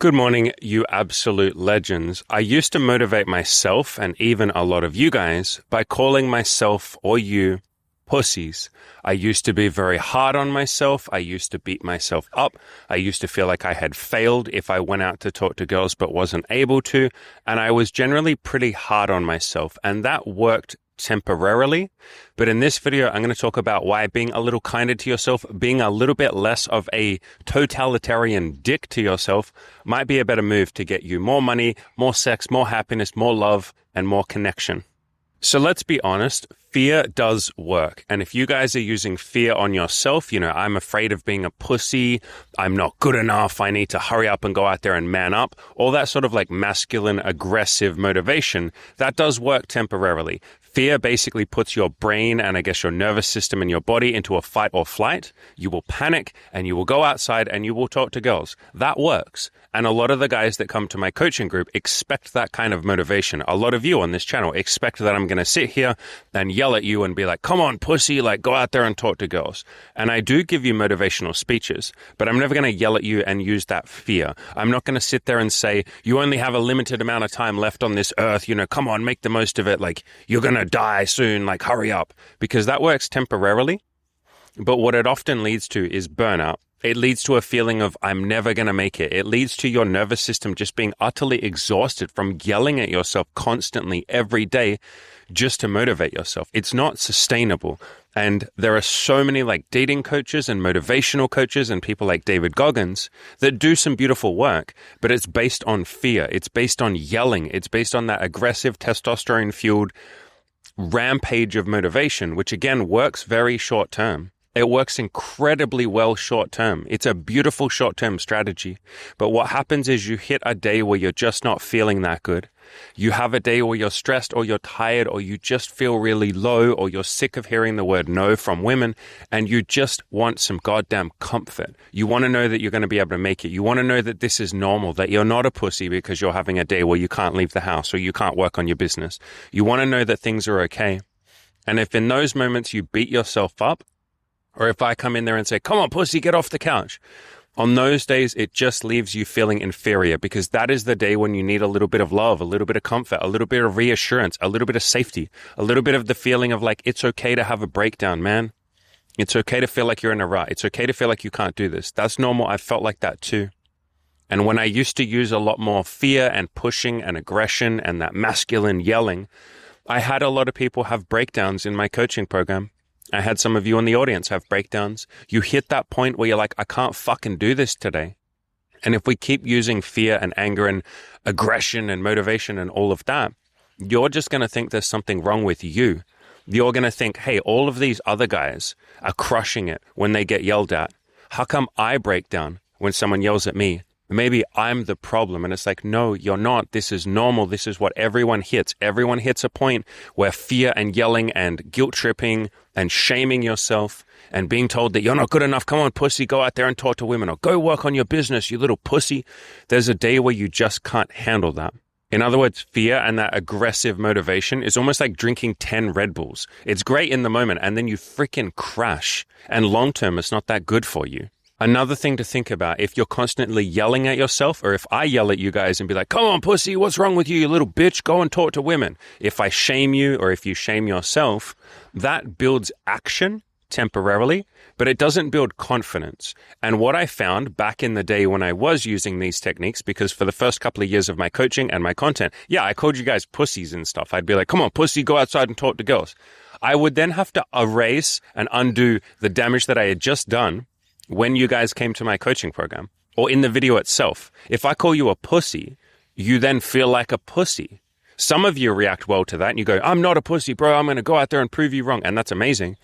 Good morning, you absolute legends. I used to motivate myself and even a lot of you guys by calling myself or you pussies. I used to be very hard on myself. I used to beat myself up. I used to feel like I had failed if I went out to talk to girls but wasn't able to. And I was generally pretty hard on myself. And that worked temporarily. But in this video, I'm going to talk about why being a little kinder to yourself, being a little bit less of a totalitarian dick to yourself might be a better move to get you more money, more sex, more happiness, more love, and more connection. So let's be honest, fear does work. And if you guys are using fear on yourself, I'm afraid of being a pussy, I'm not good enough, I need to hurry up and go out there and man up, all that sort of like masculine, aggressive motivation, that does work temporarily. Fear basically puts your brain and I guess your nervous system and your body into a fight or flight. You will panic and you will go outside and you will talk to girls. That works. And a lot of the guys that come to my coaching group expect that kind of motivation. A lot of you on this channel expect that I'm going to sit here and yell at you and be like, come on, pussy, like go out there and talk to girls. And I do give you motivational speeches, but I'm never going to yell at you and use that fear. I'm not going to sit there and say, you only have a limited amount of time left on this earth. Come on, make the most of it. Like you're going to die soon, like hurry up, because that works temporarily. But what it often leads to is burnout. It leads to a feeling of I'm never going to make it. It leads to your nervous system just being utterly exhausted from yelling at yourself constantly every day just to motivate yourself. It's not sustainable. And there are so many like dating coaches and motivational coaches and people like David Goggins that do some beautiful work, but it's based on fear. It's based on yelling. It's based on that aggressive testosterone-fueled rampage of motivation, which again works very short term. It works incredibly well short term. It's a beautiful short term strategy. But what happens is you hit a day where you're just not feeling that good. You have a day where you're stressed or you're tired or you just feel really low or you're sick of hearing the word no from women and you just want some goddamn comfort. You want to know that you're going to be able to make it. You want to know that this is normal, that you're not a pussy because you're having a day where you can't leave the house or you can't work on your business. You want to know that things are okay. And if in those moments you beat yourself up, or if I come in there and say, come on, pussy, get off the couch. On those days, it just leaves you feeling inferior because that is the day when you need a little bit of love, a little bit of comfort, a little bit of reassurance, a little bit of safety, a little bit of the feeling of like, it's okay to have a breakdown, man. It's okay to feel like you're in a rut. It's okay to feel like you can't do this. That's normal. I felt like that too. And when I used to use a lot more fear and pushing and aggression and that masculine yelling, I had a lot of people have breakdowns in my coaching program. I had some of you in the audience have breakdowns. You hit that point where you're like, I can't fucking do this today. And if we keep using fear and anger and aggression and motivation and all of that, you're just going to think there's something wrong with you. You're going to think, hey, all of these other guys are crushing it when they get yelled at. How come I break down when someone yells at me? Maybe I'm the problem. And it's like, no, you're not. This is normal. This is what everyone hits. Everyone hits a point where fear and yelling and guilt tripping and shaming yourself and being told that you're not good enough. Come on, pussy, go out there and talk to women or go work on your business, you little pussy. There's a day where you just can't handle that. In other words, fear and that aggressive motivation is almost like drinking 10 Red Bulls. It's great in the moment and then you freaking crash. And long term, it's not that good for you. Another thing to think about, if you're constantly yelling at yourself, or if I yell at you guys and be like, come on, pussy, what's wrong with you, you little bitch, go and talk to women. If I shame you, or if you shame yourself, that builds action temporarily, but it doesn't build confidence. And what I found back in the day when I was using these techniques, because for the first couple of years of my coaching and my content, yeah, I called you guys pussies and stuff. I'd be like, come on, pussy, go outside and talk to girls. I would then have to erase and undo the damage that I had just done when you guys came to my coaching program or in the video itself. If I call you a pussy, you then feel like a pussy. Some of you react well to that and you go, I'm not a pussy, bro. I'm going to go out there and prove you wrong. And that's amazing.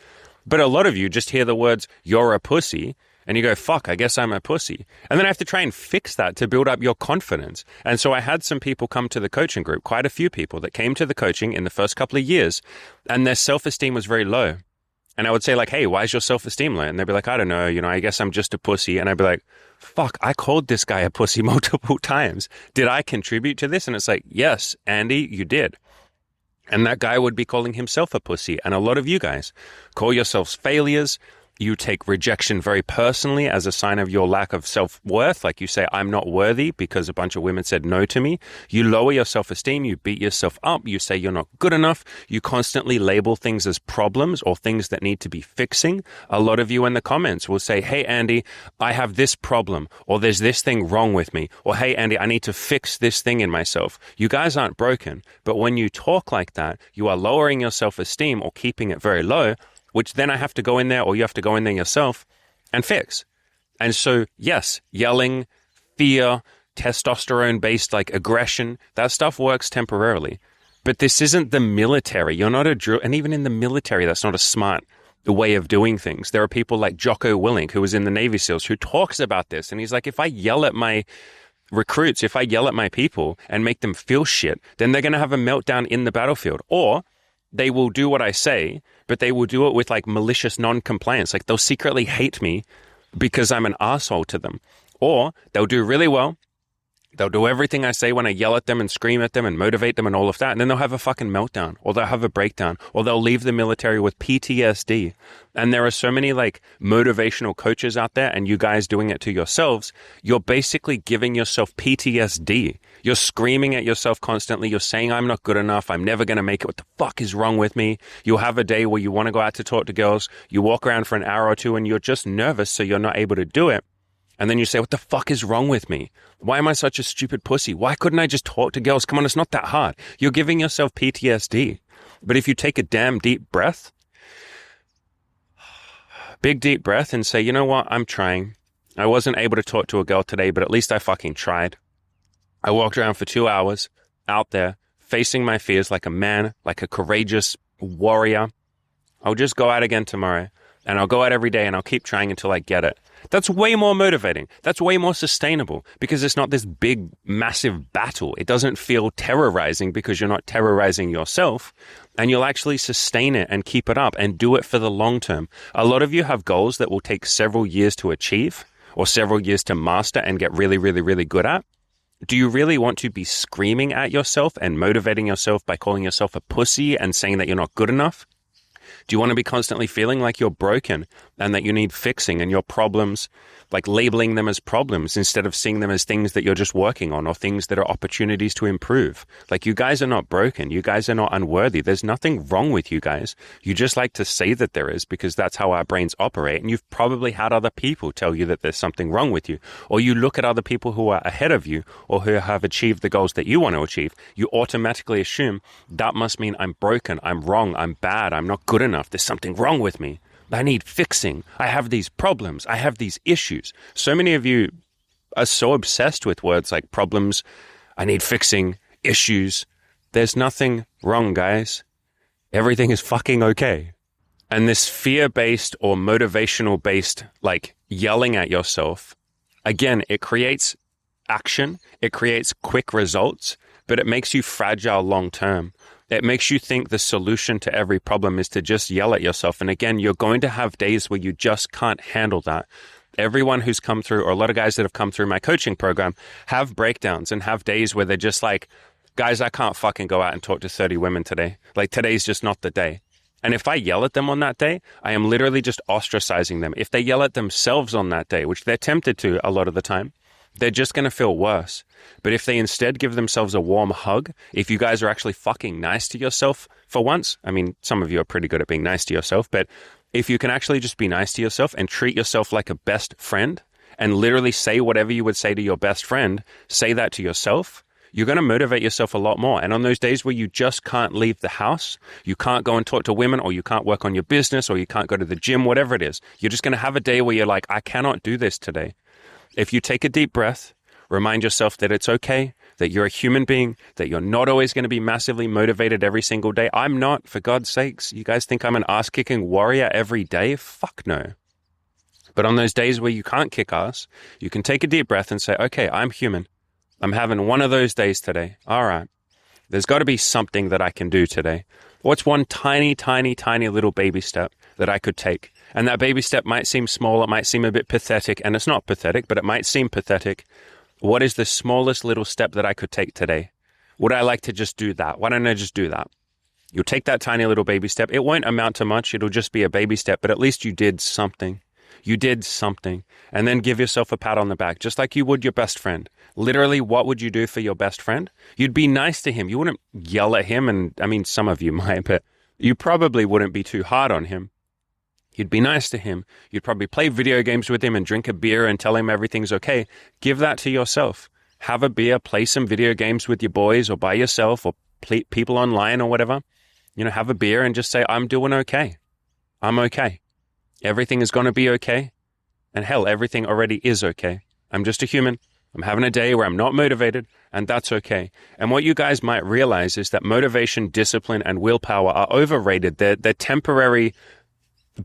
But a lot of you just hear the words, you're a pussy, and you go, fuck, I guess I'm a pussy. And then I have to try and fix that to build up your confidence. And so I had some people come to the coaching group, quite a few people that came to the coaching in the first couple of years, and their self-esteem was very low. And I would say like, hey, why is your self-esteem low? And they'd be like, I don't know, I guess I'm just a pussy. And I'd be like, fuck, I called this guy a pussy multiple times. Did I contribute to this? And it's like, yes, Andy, you did. And that guy would be calling himself a pussy. And a lot of you guys call yourselves failures you take rejection very personally as a sign of your lack of self-worth. Like you say, I'm not worthy because a bunch of women said no to me. You lower your self-esteem. You beat yourself up. You say you're not good enough. You constantly label things as problems or things that need to be fixing. A lot of you in the comments will say, hey, Andy, I have this problem, or there's this thing wrong with me, or hey, Andy, I need to fix this thing in myself. You guys aren't broken. But when you talk like that, you are lowering your self-esteem or keeping it very low, which then I have to go in there, or you have to go in there yourself and fix. And so, yes, yelling, fear, testosterone-based like aggression, that stuff works temporarily. But this isn't the military. You're not a drill, and even in the military, that's not a smart way of doing things. There are people like Jocko Willink, who was in the Navy SEALs, who talks about this. And he's like, if I yell at my recruits, if I yell at my people and make them feel shit, then they're going to have a meltdown in the battlefield. Or they will do what I say, but they will do it with like malicious non-compliance. Like they'll secretly hate me because I'm an asshole to them. Or they'll do really well. They'll do everything I say when I yell at them and scream at them and motivate them and all of that. And then they'll have a fucking meltdown, or they'll have a breakdown, or they'll leave the military with PTSD. And there are so many like motivational coaches out there, and you guys doing it to yourselves. You're basically giving yourself PTSD. You're screaming at yourself constantly. You're saying, I'm not good enough. I'm never going to make it. What the fuck is wrong with me? You'll have a day where you want to go out to talk to girls. You walk around for an hour or two and you're just nervous, so you're not able to do it. And then you say, what the fuck is wrong with me? Why am I such a stupid pussy? Why couldn't I just talk to girls? Come on, it's not that hard. You're giving yourself PTSD. But if you take a damn deep breath, big deep breath, and say, you know what? I'm trying. I wasn't able to talk to a girl today, but at least I fucking tried. I walked around for 2 hours out there, facing my fears like a man, like a courageous warrior. I'll just go out again tomorrow. And I'll go out every day and I'll keep trying until I get it. That's way more motivating. That's way more sustainable because it's not this big, massive battle. It doesn't feel terrorizing because you're not terrorizing yourself, and you'll actually sustain it and keep it up and do it for the long term. A lot of you have goals that will take several years to achieve or several years to master and get really, really, really good at. Do you really want to be screaming at yourself and motivating yourself by calling yourself a pussy and saying that you're not good enough? Do you want to be constantly feeling like you're broken and that you need fixing, and your problems, like labeling them as problems instead of seeing them as things that you're just working on or things that are opportunities to improve? Like, you guys are not broken. You guys are not unworthy. There's nothing wrong with you guys. You just like to say that there is because that's how our brains operate. And you've probably had other people tell you that there's something wrong with you. Or you look at other people who are ahead of you or who have achieved the goals that you want to achieve. You automatically assume that must mean I'm broken, I'm wrong, I'm bad, I'm not good enough. There's something wrong with me. I need fixing. I have these problems. I have these issues. So many of you are so obsessed with words like problems, I need fixing, issues. There's nothing wrong, guys. Everything is fucking okay. And this fear-based or motivational-based, like yelling at yourself, again, it creates action. It creates quick results, but it makes you fragile long-term. It makes you think the solution to every problem is to just yell at yourself. And again, you're going to have days where you just can't handle that. Everyone who's come through, or a lot of guys that have come through my coaching program, have breakdowns and have days where they're just like, guys, I can't fucking go out and talk to 30 women today. Like, today's just not the day. And if I yell at them on that day, I am literally just ostracizing them. If they yell at themselves on that day, which they're tempted to a lot of the time, they're just going to feel worse. But if they instead give themselves a warm hug, if you guys are actually fucking nice to yourself for once, I mean, some of you are pretty good at being nice to yourself, but if you can actually just be nice to yourself and treat yourself like a best friend and literally say whatever you would say to your best friend, say that to yourself, you're going to motivate yourself a lot more. And on those days where you just can't leave the house, you can't go and talk to women, or you can't work on your business, or you can't go to the gym, whatever it is, you're just going to have a day where you're like, I cannot do this today. If you take a deep breath, remind yourself that it's okay, that you're a human being, that you're not always going to be massively motivated every single day. I'm not, for God's sakes. You guys think I'm an ass-kicking warrior every day? Fuck no. But on those days where you can't kick ass, you can take a deep breath and say, okay, I'm human. I'm having one of those days today. All right. There's got to be something that I can do today. What's one tiny, tiny, tiny little baby step that I could take? And that baby step might seem small, it might seem a bit pathetic, and it's not pathetic, but it might seem pathetic. What is the smallest little step that I could take today? Would I like to just do that? Why don't I just do that? You'll take that tiny little baby step. It won't amount to much. It'll just be a baby step, but at least you did something. You did something. And then give yourself a pat on the back, just like you would your best friend. Literally, what would you do for your best friend? You'd be nice to him. You wouldn't yell at him. And I mean, some of you might, but you probably wouldn't be too hard on him. You'd be nice to him. You'd probably play video games with him and drink a beer and tell him everything's okay. Give that to yourself. Have a beer, play some video games with your boys or by yourself or people online or whatever. Have a beer and just say, I'm doing okay. I'm okay. Everything is going to be okay. And hell, everything already is okay. I'm just a human. I'm having a day where I'm not motivated, and that's okay. And what you guys might realize is that motivation, discipline, and willpower are overrated. They're temporary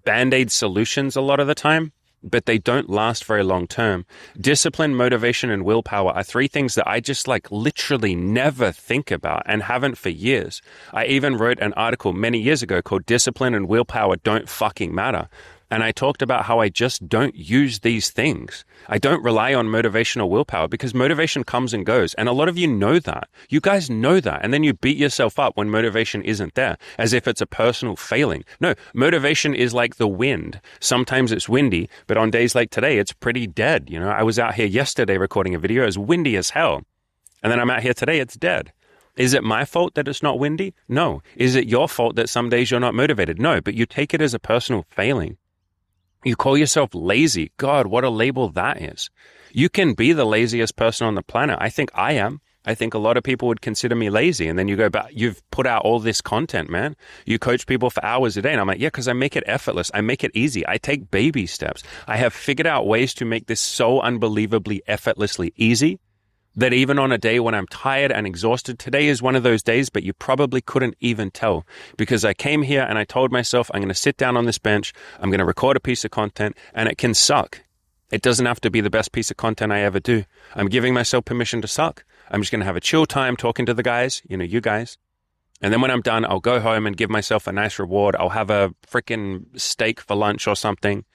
Band-Aid solutions a lot of the time, but they don't last very long term. Discipline, motivation, and willpower are three things that I just literally never think about and haven't for years. I even wrote an article many years ago called Discipline and Willpower Don't Fucking Matter. And I talked about how I just don't use these things. I don't rely on motivation or willpower because motivation comes and goes. And a lot of you know that. You guys know that. And then you beat yourself up when motivation isn't there, as if it's a personal failing. No, motivation is like the wind. Sometimes it's windy, but on days like today, it's pretty dead. I was out here yesterday recording a video. It was windy as hell. And then I'm out here today, it's dead. Is it my fault that it's not windy? No. Is it your fault that some days you're not motivated? No, but you take it as a personal failing. You call yourself lazy. God, what a label that is. You can be the laziest person on the planet. I think I am. I think a lot of people would consider me lazy. And then you go back, you've put out all this content, man. You coach people for hours a day. And I'm like, yeah, because I make it effortless. I make it easy. I take baby steps. I have figured out ways to make this so unbelievably effortlessly easy that even on a day when I'm tired and exhausted, today is one of those days, but you probably couldn't even tell because I came here and I told myself I'm going to sit down on this bench, I'm going to record a piece of content, and it can suck. It doesn't have to be the best piece of content I ever do. I'm giving myself permission to suck. I'm just going to have a chill time talking to the guys, you guys. And then when I'm done, I'll go home and give myself a nice reward. I'll have a freaking steak for lunch or something.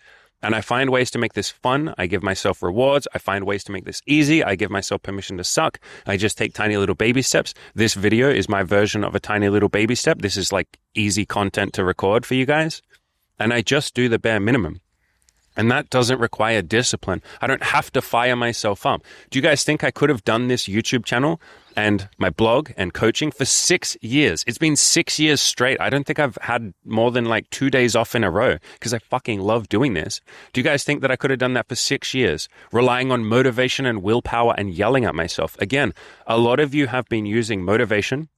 And I find ways to make this fun. I give myself rewards. I find ways to make this easy. I give myself permission to suck. I just take tiny little baby steps. This video is my version of a tiny little baby step. This is easy content to record for you guys. And I just do the bare minimum. And that doesn't require discipline. I don't have to fire myself up. Do you guys think I could have done this YouTube channel and my blog and coaching for 6 years? It's been 6 years straight. I don't think I've had more than 2 days off in a row because I fucking love doing this. Do you guys think that I could have done that for 6 years, relying on motivation and willpower and yelling at myself? Again, a lot of you have been using motivation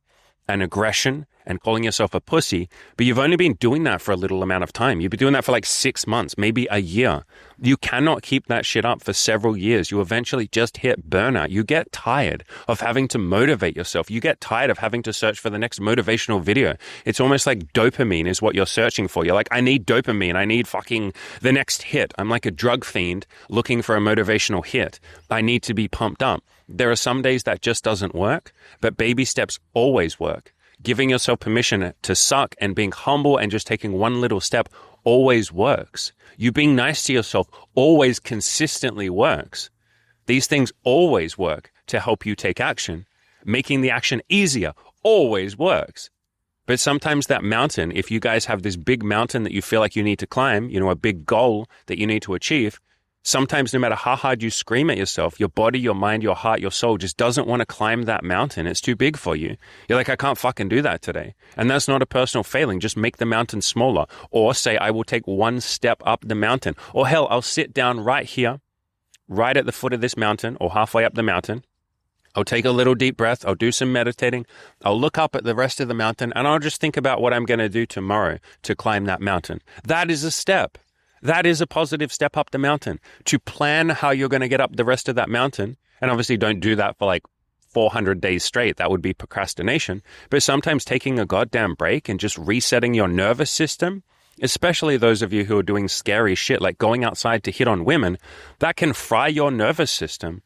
and aggression and calling yourself a pussy, but you've only been doing that for a little amount of time. You've been doing that for 6 months, maybe a year. You cannot keep that shit up for several years. You eventually just hit burnout. You get tired of having to motivate yourself. You get tired of having to search for the next motivational video. It's almost like dopamine is what you're searching for. You're like, I need dopamine. I need fucking the next hit. I'm like a drug fiend looking for a motivational hit. I need to be pumped up. There are some days that just doesn't work, but baby steps always work. Giving yourself permission to suck and being humble and just taking one little step always works. You being nice to yourself always consistently works. These things always work to help you take action. Making the action easier always works. But sometimes that mountain, if you guys have this big mountain that you feel like you need to climb, a big goal that you need to achieve, sometimes no matter how hard you scream at yourself, your body, your mind, your heart, your soul just doesn't want to climb that mountain. It's too big for you. You're like, I can't fucking do that today. And that's not a personal failing. Just make the mountain smaller. Or say, I will take one step up the mountain. Or hell, I'll sit down right here, right at the foot of this mountain or halfway up the mountain. I'll take a little deep breath. I'll do some meditating. I'll look up at the rest of the mountain and I'll just think about what I'm going to do tomorrow to climb that mountain. That is a step. That is a positive step up the mountain. To plan how you're going to get up the rest of that mountain, and obviously don't do that for 400 days straight. That would be procrastination. But sometimes taking a goddamn break and just resetting your nervous system, especially those of you who are doing scary shit like going outside to hit on women, that can fry your nervous system.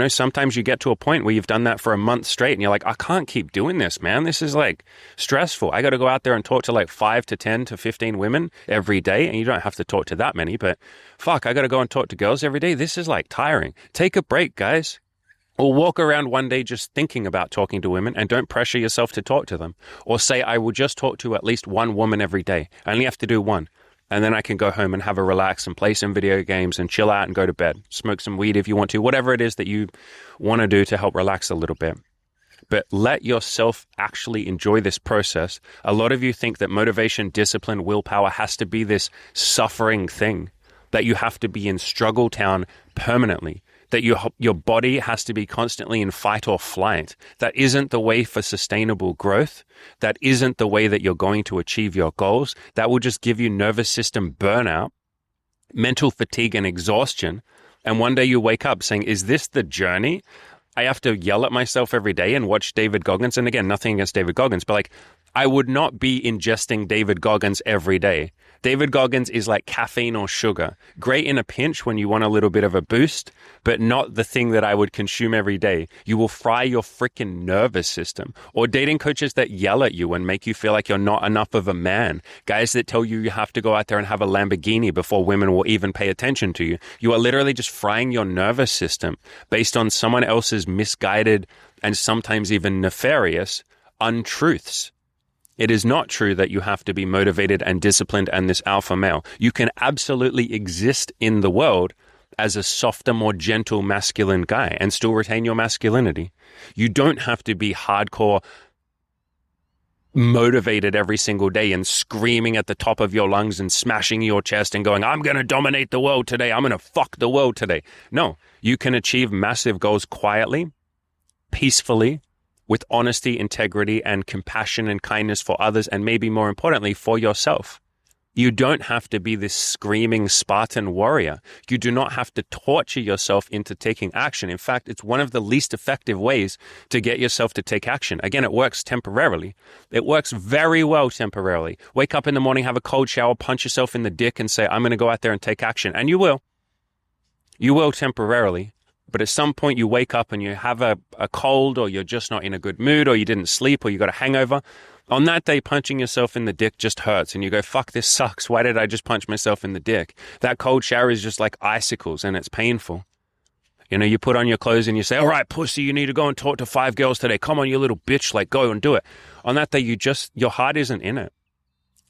Sometimes you get to a point where you've done that for a month straight and you're like, I can't keep doing this, man. This is stressful. I got to go out there and talk to 5 to 10 to 15 women every day. And you don't have to talk to that many, but fuck, I got to go and talk to girls every day. This is tiring. Take a break, guys. Or walk around one day just thinking about talking to women and don't pressure yourself to talk to them. Or say, I will just talk to at least one woman every day. I only have to do one. And then I can go home and have a relax and play some video games and chill out and go to bed. Smoke some weed if you want to, whatever it is that you want to do to help relax a little bit. But let yourself actually enjoy this process. A lot of you think that motivation, discipline, willpower has to be this suffering thing, that you have to be in struggle town permanently, that your body has to be constantly in fight or flight. That isn't the way for sustainable growth. That isn't the way that you're going to achieve your goals. That will just give you nervous system burnout, mental fatigue and exhaustion. And one day you wake up saying, is this the journey? I have to yell at myself every day and watch David Goggins. And again, nothing against David Goggins, but like, I would not be ingesting David Goggins every day. David Goggins is like caffeine or sugar. Great in a pinch when you want a little bit of a boost, but not the thing that I would consume every day. You will fry your freaking nervous system. Or dating coaches that yell at you and make you feel like you're not enough of a man. Guys that tell you you have to go out there and have a Lamborghini before women will even pay attention to you. You are literally just frying your nervous system based on someone else's misguided and sometimes even nefarious untruths. It is not true that you have to be motivated and disciplined and this alpha male. You can absolutely exist in the world as a softer, more gentle, masculine guy and still retain your masculinity. You don't have to be hardcore motivated every single day and screaming at the top of your lungs and smashing your chest and going, I'm going to dominate the world today. I'm going to fuck the world today. No, you can achieve massive goals quietly, peacefully, with honesty, integrity, and compassion and kindness for others, and maybe more importantly, for yourself. You don't have to be this screaming Spartan warrior. You do not have to torture yourself into taking action. In fact, it's one of the least effective ways to get yourself to take action. Again, it works temporarily. It works very well temporarily. Wake up in the morning, have a cold shower, punch yourself in the dick and say, I'm going to go out there and take action. And you will. You will temporarily. But at some point you wake up and you have a cold, or you're just not in a good mood, or you didn't sleep, or you got a hangover. On that day, punching yourself in the dick just hurts and you go, fuck, this sucks. Why did I just punch myself in the dick? That cold shower is just like icicles and it's painful. You know, you put on your clothes and you say, all right, pussy, you need to go and talk to 5 girls today. Come on, you little bitch, like go and do it. On that day, your heart isn't in it.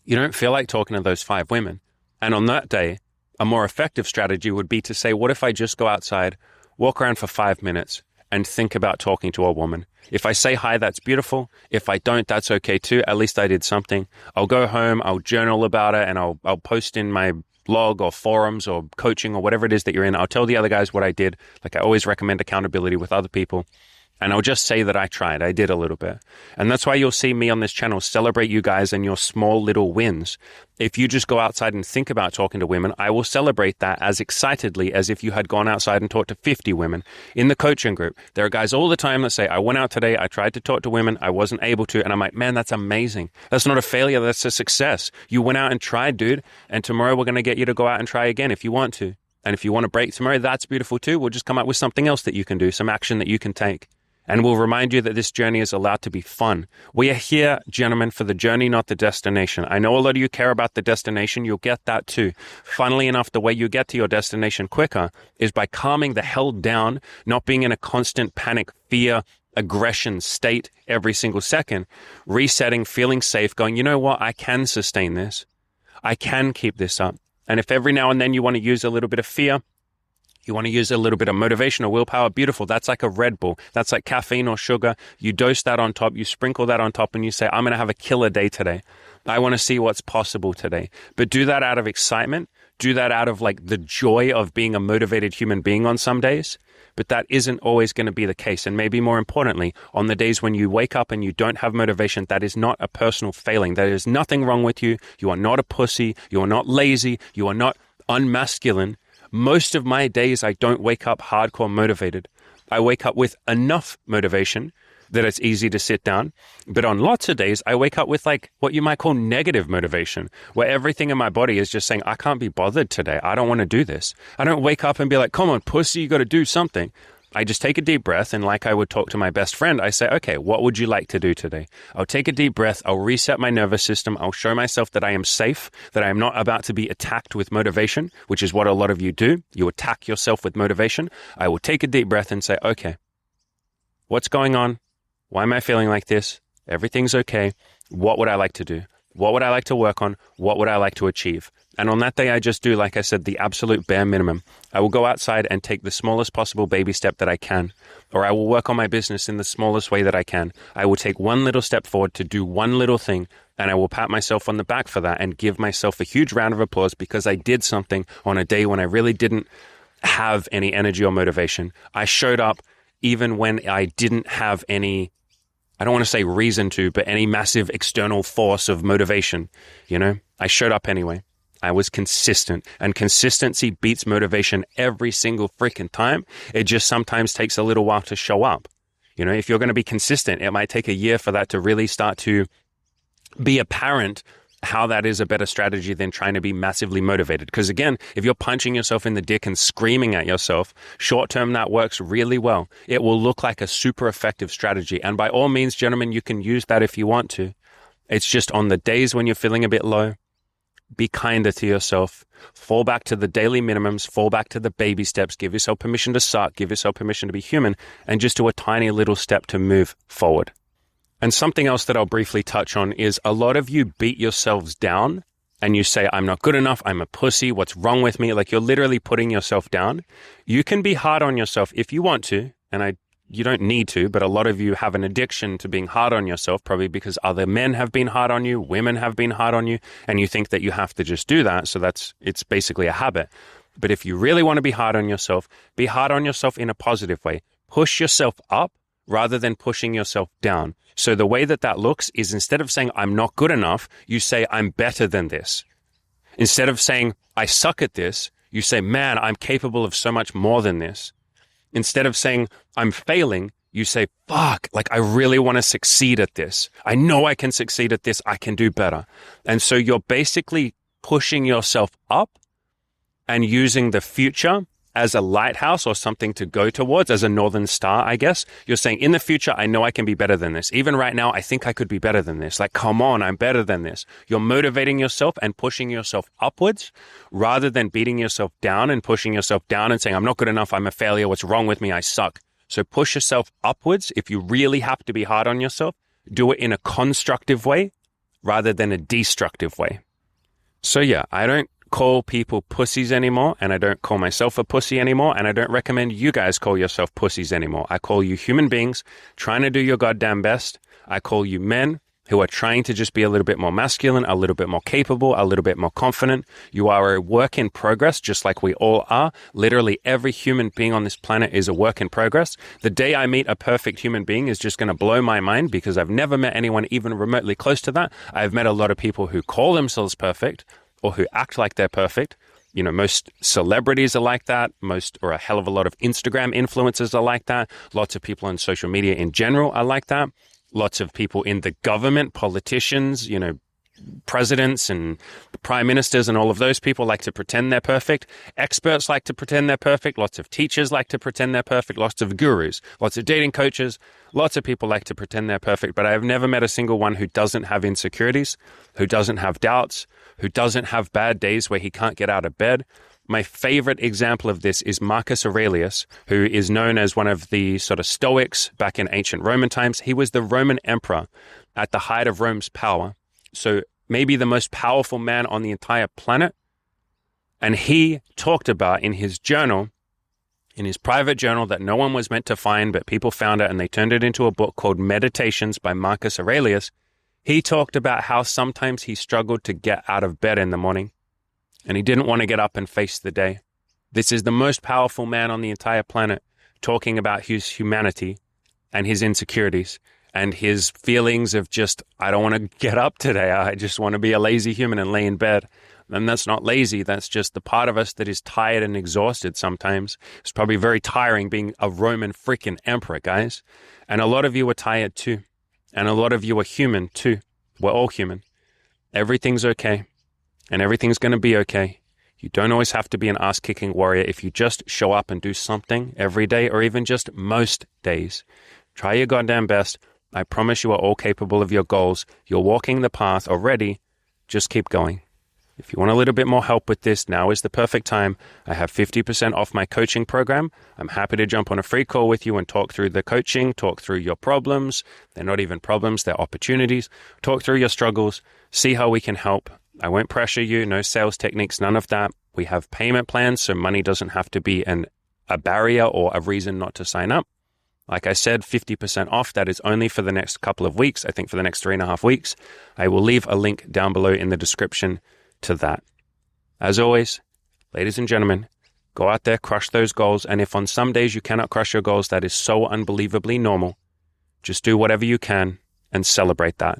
You don't feel like talking to those 5 women. And on that day, a more effective strategy would be to say, what if I just go outside, walk around for 5 minutes and think about talking to a woman? If I say hi, that's beautiful. If I don't, that's okay too. At least I did something. I'll go home, I'll journal about it, and I'll post in my blog or forums or coaching or whatever it is that you're in. I'll tell the other guys what I did. Like I always recommend accountability with other people. And I'll just say that I tried. I did a little bit. And that's why you'll see me on this channel celebrate you guys and your small little wins. If you just go outside and think about talking to women, I will celebrate that as excitedly as if you had gone outside and talked to 50 women. In the coaching group, there are guys all the time that say, I went out today, I tried to talk to women, I wasn't able to. And I'm like, man, that's amazing. That's not a failure, that's a success. You went out and tried, dude. And tomorrow we're going to get you to go out and try again if you want to. And if you want to break tomorrow, that's beautiful too. We'll just come up with something else that you can do, some action that you can take. And we'll remind you that this journey is allowed to be fun. We are here, gentlemen, for the journey, not the destination. I know a lot of you care about the destination. You'll get that too. Funnily enough, the way you get to your destination quicker is by calming the hell down, not being in a constant panic, fear, aggression state every single second, resetting, feeling safe, going, you know what? I can sustain this. I can keep this up. And if every now and then you want to use a little bit of fear, you want to use a little bit of motivation or willpower, beautiful. That's like a Red Bull. That's like caffeine or sugar. You dose that on top, you sprinkle that on top, and you say, I'm going to have a killer day today. I want to see what's possible today. But do that out of excitement. Do that out of like the joy of being a motivated human being on some days. But that isn't always going to be the case. And maybe more importantly, on the days when you wake up and you don't have motivation, that is not a personal failing. There is nothing wrong with you. You are not a pussy. You are not lazy. You are not unmasculine. Most of my days, I don't wake up hardcore motivated. I wake up with enough motivation that it's easy to sit down. But on lots of days, I wake up with like what you might call negative motivation, where everything in my body is just saying, I can't be bothered today. I don't want to do this. I don't wake up and be like, come on, pussy, you got to do something. I just take a deep breath, and like I would talk to my best friend, I say, okay, what would you like to do today? I'll take a deep breath. I'll reset my nervous system. I'll show myself that I am safe, that I am not about to be attacked with motivation, which is what a lot of you do. You attack yourself with motivation. I will take a deep breath and say, okay, What's going on? Why am I feeling like this? Everything's okay. What would I like to do? What would I like to work on? What would I like to achieve? And on that day, I just do, like I said, the absolute bare minimum. I will go outside and take the smallest possible baby step that I can, or I will work on my business in the smallest way that I can. I will take one little step forward to do one little thing, and I will pat myself on the back for that and give myself a huge round of applause because I did something on a day when I really didn't have any energy or motivation. I showed up even when I didn't have any, I don't want to say reason to, but any massive external force of motivation. I showed up anyway. I was consistent, and consistency beats motivation every single freaking time. It just sometimes takes a little while to show up. If you're going to be consistent, it might take a year for that to really start to be apparent how that is a better strategy than trying to be massively motivated. Because again, if you're punching yourself in the dick and screaming at yourself, short term, that works really well. It will look like a super effective strategy. And by all means, gentlemen, you can use that if you want to. It's just on the days when you're feeling a bit low, be kinder to yourself. Fall back to the daily minimums, fall back to the baby steps, give yourself permission to suck, give yourself permission to be human, and just do a tiny little step to move forward. And something else that I'll briefly touch on is a lot of you beat yourselves down and you say, I'm not good enough, I'm a pussy, what's wrong with me? Like you're literally putting yourself down. You can be hard on yourself if you want to, and you don't need to, but a lot of you have an addiction to being hard on yourself, probably because other men have been hard on you, women have been hard on you, and you think that you have to just do that. So it's basically a habit. But if you really want to be hard on yourself, be hard on yourself in a positive way. Push yourself up rather than pushing yourself down. So the way that looks is instead of saying, I'm not good enough, you say, I'm better than this. Instead of saying, I suck at this, you say, man, I'm capable of so much more than this. Instead of saying, I'm failing, you say, fuck, like I really want to succeed at this. I know I can succeed at this. I can do better. And so you're basically pushing yourself up and using the future as a lighthouse or something to go towards, as a northern star, I guess. You're saying, in the future, I know I can be better than this. Even right now, I think I could be better than this. Like, come on, I'm better than this. You're motivating yourself and pushing yourself upwards rather than beating yourself down and pushing yourself down and saying, I'm not good enough, I'm a failure, what's wrong with me, I suck. So push yourself upwards. If you really have to be hard on yourself, do it in a constructive way rather than a destructive way. So yeah, I don't call people pussies anymore, and I don't call myself a pussy anymore, and I don't recommend you guys call yourself pussies anymore. I call you human beings trying to do your goddamn best. I call you men who are trying to just be a little bit more masculine, a little bit more capable, a little bit more confident. You are a work in progress, just like we all are. Literally every human being on this planet is a work in progress. The day I meet a perfect human being is just going to blow my mind because I've never met anyone even remotely close to that. I've met a lot of people who call themselves perfect, or who act like they're perfect. Most celebrities are like that. Or a hell of a lot of Instagram influencers are like that. Lots of people on social media in general are like that. Lots of people in the government, politicians, presidents and prime ministers and all of those people like to pretend they're perfect. Experts like to pretend they're perfect. Lots of teachers like to pretend they're perfect. Lots of gurus, lots of dating coaches. Lots of people like to pretend they're perfect, but I've never met a single one who doesn't have insecurities, who doesn't have doubts, who doesn't have bad days where he can't get out of bed. My favorite example of this is Marcus Aurelius, who is known as one of the sort of Stoics back in ancient Roman times. He was the Roman emperor at the height of Rome's power. So maybe the most powerful man on the entire planet. And he talked about in his journal, in his private journal that no one was meant to find, but people found it and they turned it into a book called Meditations by Marcus Aurelius. He talked about how sometimes he struggled to get out of bed in the morning and he didn't want to get up and face the day. This is the most powerful man on the entire planet talking about his humanity and his insecurities and his feelings of just, I don't want to get up today. I just want to be a lazy human and lay in bed. And that's not lazy. That's just the part of us that is tired and exhausted sometimes. It's probably very tiring being a Roman freaking emperor, guys. And a lot of you are tired too. And a lot of you are human too. We're all human. Everything's okay. And everything's going to be okay. You don't always have to be an ass-kicking warrior if you just show up and do something every day or even just most days. Try your goddamn best. I promise you are all capable of your goals. You're walking the path already. Just keep going. If you want a little bit more help with this, now is the perfect time. I have 50% off my coaching program. I'm happy to jump on a free call with you and talk through the coaching, talk through your problems. They're not even problems, they're opportunities. Talk through your struggles, see how we can help. I won't pressure you, no sales techniques, none of that. We have payment plans, so money doesn't have to be a barrier or a reason not to sign up. Like I said, 50% off. That is only for the next couple of weeks. I think for the next 3.5 weeks. I will leave a link down below in the description to that. As always, ladies and gentlemen, go out there, crush those goals. And if on some days you cannot crush your goals, that is so unbelievably normal. Just do whatever you can and celebrate that.